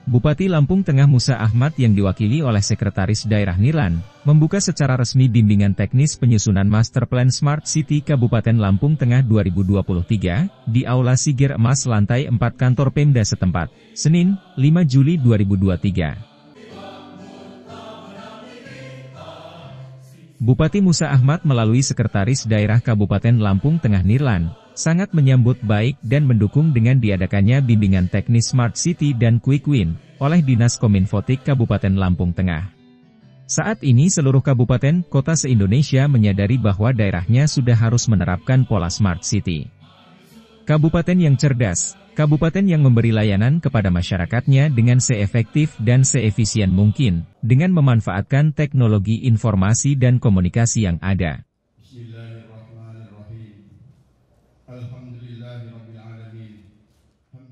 Bupati Lampung Tengah Musa Ahmad yang diwakili oleh Sekretaris Daerah Nirlan, membuka secara resmi bimbingan teknis penyusunan Master Plan Smart City Kabupaten Lampung Tengah 2023, di Aula Siger Emas lantai 4 kantor Pemda setempat, Senin, 5 Juli 2023. Bupati Musa Ahmad melalui Sekretaris Daerah Kabupaten Lampung Tengah Nirlan, sangat menyambut baik dan mendukung dengan diadakannya bimbingan teknis Smart City dan Quick Win, oleh Dinas Kominfotik Kabupaten Lampung Tengah. Saat ini seluruh kabupaten kota se-Indonesia menyadari bahwa daerahnya sudah harus menerapkan pola Smart City. Kabupaten yang cerdas, kabupaten yang memberi layanan kepada masyarakatnya dengan seefektif dan seefisien mungkin, dengan memanfaatkan teknologi informasi dan komunikasi yang ada.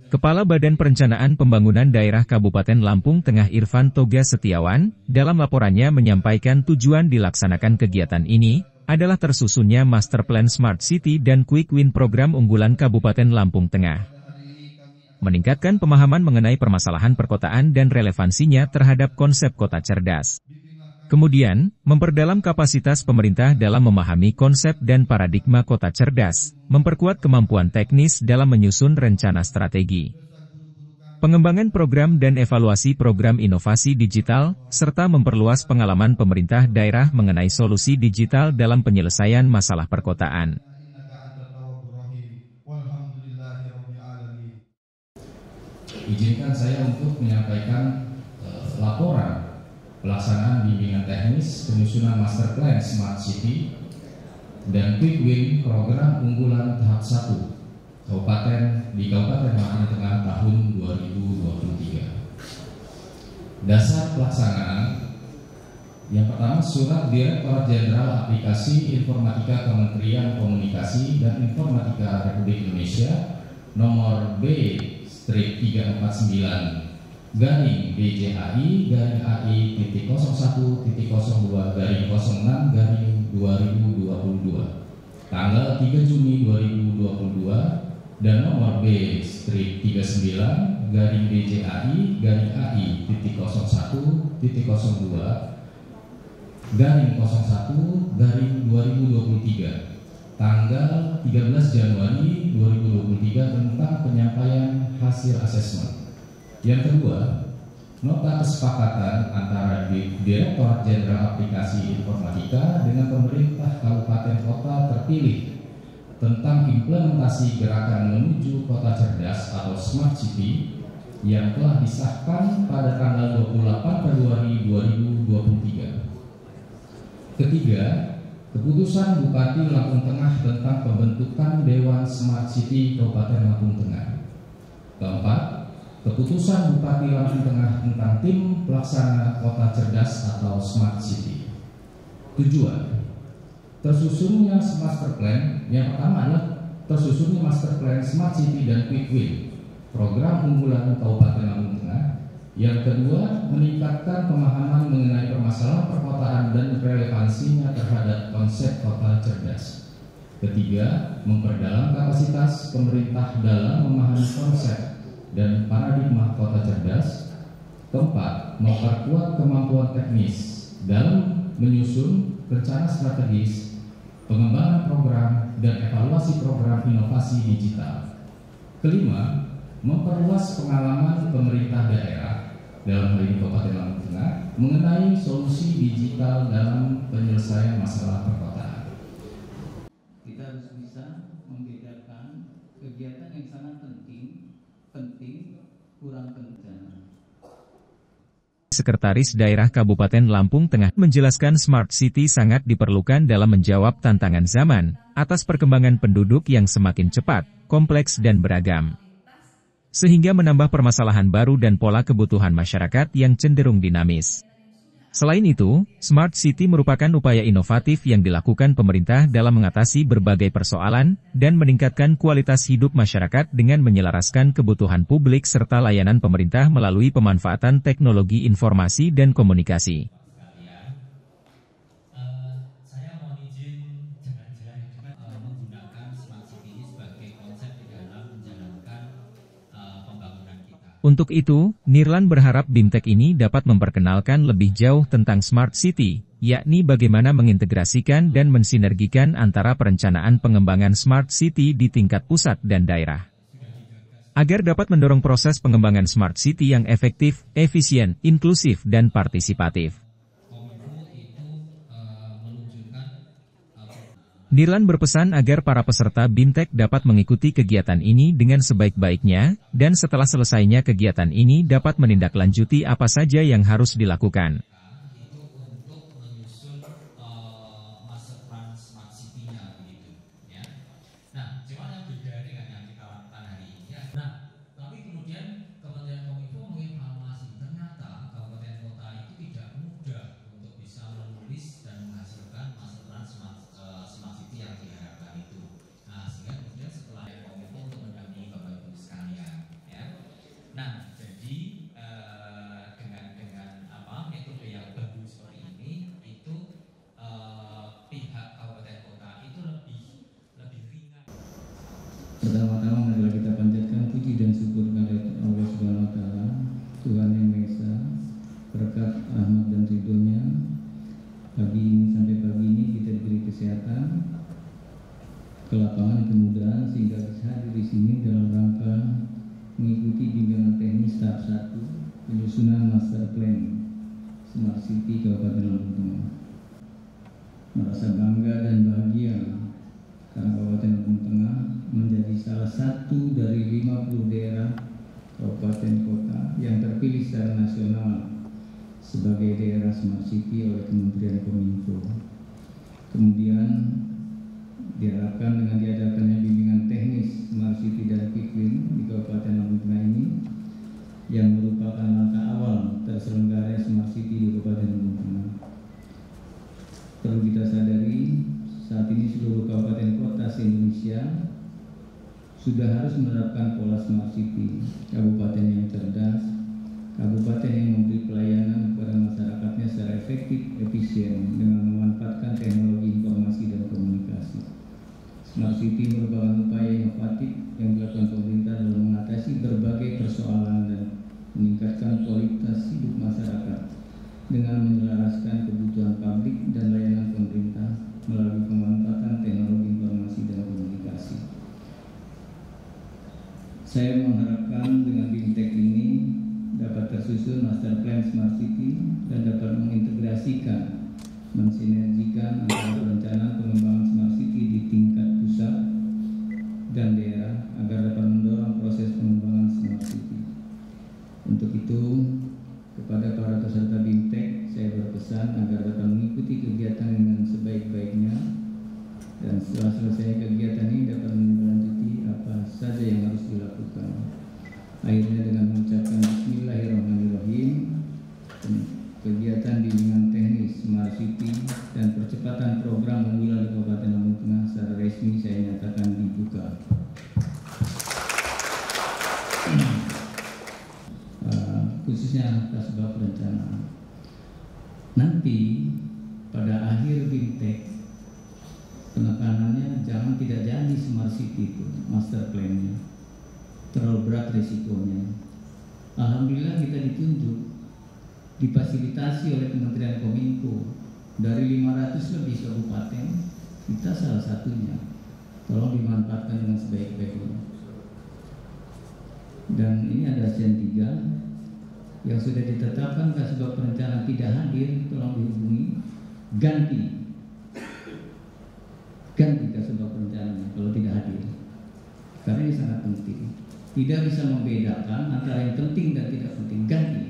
Kepala Badan Perencanaan Pembangunan Daerah Kabupaten Lampung Tengah Irfan Toga Setiawan, dalam laporannya menyampaikan tujuan dilaksanakan kegiatan ini, adalah tersusunnya Master Plan Smart City dan Quick Win program unggulan Kabupaten Lampung Tengah. Meningkatkan pemahaman mengenai permasalahan perkotaan dan relevansinya terhadap konsep kota cerdas. Kemudian, memperdalam kapasitas pemerintah dalam memahami konsep dan paradigma kota cerdas, memperkuat kemampuan teknis dalam menyusun rencana strategi. Pengembangan program dan evaluasi program inovasi digital, serta memperluas pengalaman pemerintah daerah mengenai solusi digital dalam penyelesaian masalah perkotaan. Izinkan saya untuk menyampaikan laporan pelaksanaan bimbingan teknis penyusunan Master Plan Smart City dan Quick Win program unggulan tahap 1 di Kabupaten Lampung Tengah tahun 2023. Dasar pelaksanaan yang pertama, Surat Direktorat Jenderal Aplikasi Informatika Kementerian Komunikasi dan Informatika Republik Indonesia nomor B-349-AI-AI.01.02-06-2022 tanggal 3 Juni 2022 dan nomor B-BJAI-AI-02-01-2023 tanggal 13 Januari 2023 tentang penyampaian hasil asesmen. Yang kedua, nota kesepakatan antara Direktorat Jenderal Aplikasi Informatika dengan pemerintah kabupaten kota terpilih tentang implementasi gerakan menuju kota cerdas atau Smart City yang telah disahkan pada tanggal 28 Februari 2023. Ketiga, keputusan Bupati Lampung Tengah tentang pembentukan Dewan Smart City Kabupaten Lampung Tengah. Keempat, keputusan Bupati Lampung Tengah tentang tim pelaksana kota cerdas atau Smart City. Tujuan tersusunnya Master Plan, yang pertama adalah tersusunnya Master Plan Smart City dan Quick Win program unggulan Kabupaten Lampung Tengah. Yang kedua, meningkatkan pemahaman mengenai permasalahan perkotaan dan relevansinya terhadap konsep kota cerdas. Ketiga, memperdalam kapasitas pemerintah dalam memahami konsep dan paradigma kota cerdas. Keempat, memperkuat kemampuan teknis dalam menyusun rencana strategis, pengembangan program, dan evaluasi program inovasi digital. Kelima, memperluas pengalaman pemerintah daerah, dalam hal ini Kabupaten Lampung Tengah, mengenai solusi digital dalam penyelesaian masalah perkotaan. Kita harus bisa membedakan kegiatan yang sangat penting, kurang penting. Sekretaris Daerah Kabupaten Lampung Tengah menjelaskan Smart City sangat diperlukan dalam menjawab tantangan zaman, atas perkembangan penduduk yang semakin cepat, kompleks dan beragam. Sehingga menambah permasalahan baru dan pola kebutuhan masyarakat yang cenderung dinamis. Selain itu, Smart City merupakan upaya inovatif yang dilakukan pemerintah dalam mengatasi berbagai persoalan, dan meningkatkan kualitas hidup masyarakat dengan menyelaraskan kebutuhan publik serta layanan pemerintah melalui pemanfaatan teknologi informasi dan komunikasi. Untuk itu, Nirlan berharap BIMTEK ini dapat memperkenalkan lebih jauh tentang Smart City, yakni bagaimana mengintegrasikan dan mensinergikan antara perencanaan pengembangan Smart City di tingkat pusat dan daerah. Agar dapat mendorong proses pengembangan Smart City yang efektif, efisien, inklusif, dan partisipatif. Nirlan berpesan agar para peserta BIMTEK dapat mengikuti kegiatan ini dengan sebaik-baiknya, dan setelah selesainya kegiatan ini dapat menindaklanjuti apa saja yang harus dilakukan. Metode yang bagus seperti ini itu pihak kabupaten kota itu lebih ringan. Pertama-tama marilah kita panjatkan puji dan syukur kepada Allah Subhanahu wa taala, Tuhan yang Maha Esa, berkat rahmat dan ridhonya pagi ini sampai pagi ini kita diberi kesehatan, kelapangan, kemudahan sehingga bisa hadir di sini dalam rangka mengikuti bimbingan teknis tahap 1 penyusunan master plan Smart City Kabupaten Lampung Tengah. Merasa bangga dan bahagia karena Kabupaten Lampung Tengah menjadi salah satu dari 50 daerah kabupaten kota yang terpilih secara nasional sebagai daerah Smart City oleh Kementerian Kominfo. Kemudian diharapkan dengan diadakannya bimbingan teknis Smart City dan Quick Win di Kabupaten Lampung Tengah ini yang merupakan langkah awal terselenggaranya Smart City di Kabupaten Lampung Tengah. Perlu kita sadari, saat ini seluruh kabupaten kota se-Indonesia sudah harus menerapkan pola Smart City, kabupaten yang cerdas, kabupaten yang memberi pelayanan kepada masyarakatnya secara efektif, efisien dengan memanfaatkan teknologi informasi dan komunikasi. Smart City merupakan upaya inovatif yang dilakukan pemerintah dalam mengatasi berbagai persoalan dan meningkatkan kualitas hidup masyarakat dengan menyelaraskan kebutuhan publik dan layanan pemerintah melalui pemanfaatan teknologi informasi dan komunikasi. Saya mengharapkan dengan BIMTEK ini dapat tersusun master plan Smart City dan dapat mengintegrasikan, mensinergikan antara perencanaan pengembangan Smart City di tingkat pusat dan daerah agar dapat mendorong proses pengembangan Smart City. Untuk itu, kepada para peserta BIMTEK, saya berpesan agar dapat mengikuti kegiatan dengan sebaik-baiknya dan setelah selesai kegiatan ini dapat menindaklanjuti apa saja yang harus dilakukan. Akhirnya dengan mengucapkan Bismillahirrahmanirrahim, kegiatan bimbingan teknis Smart City dan percepatan program unggulan di Kabupaten Lampung Tengah secara resmi saya nyatakan dibuka. Khususnya Kasbag Perencanaan. Nanti pada akhir BIMTEK penekanannya jangan tidak jadi Smart City itu master plan-nya, terlalu berat risikonya. Alhamdulillah kita ditunjuk, difasilitasi oleh Kementerian Kominfo dari 500 lebih kabupaten, kita salah satunya. Tolong dimanfaatkan dengan sebaik-baiknya. Dan ini ada ASEAN 3 yang sudah ditetapkan Kasbag Perencanaan tidak hadir, tolong dihubungi, ganti Kasbag Perencanaan kalau tidak hadir, karena ini sangat penting. Tidak bisa membedakan antara yang penting dan tidak penting, ganti.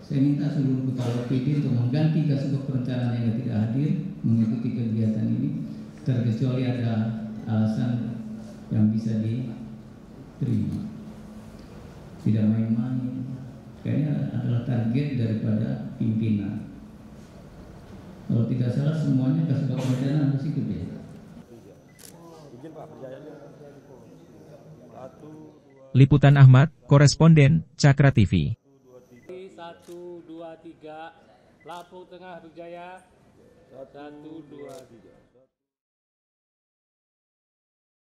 Saya minta seluruh kepala PD untuk mengganti Kasbag Perencanaan yang tidak hadir mengikuti kegiatan ini, terkecuali ada alasan yang bisa diterima. Tidak main-main. Kayaknya adalah target daripada pimpinan. Kalau tidak salah semuanya Kasbag Perencanaan harus ikut ya. Liputan Ahmad, Koresponden, Cakra TV. 1, 2, 3, Lampung Tengah berjaya. 1, 2, 3.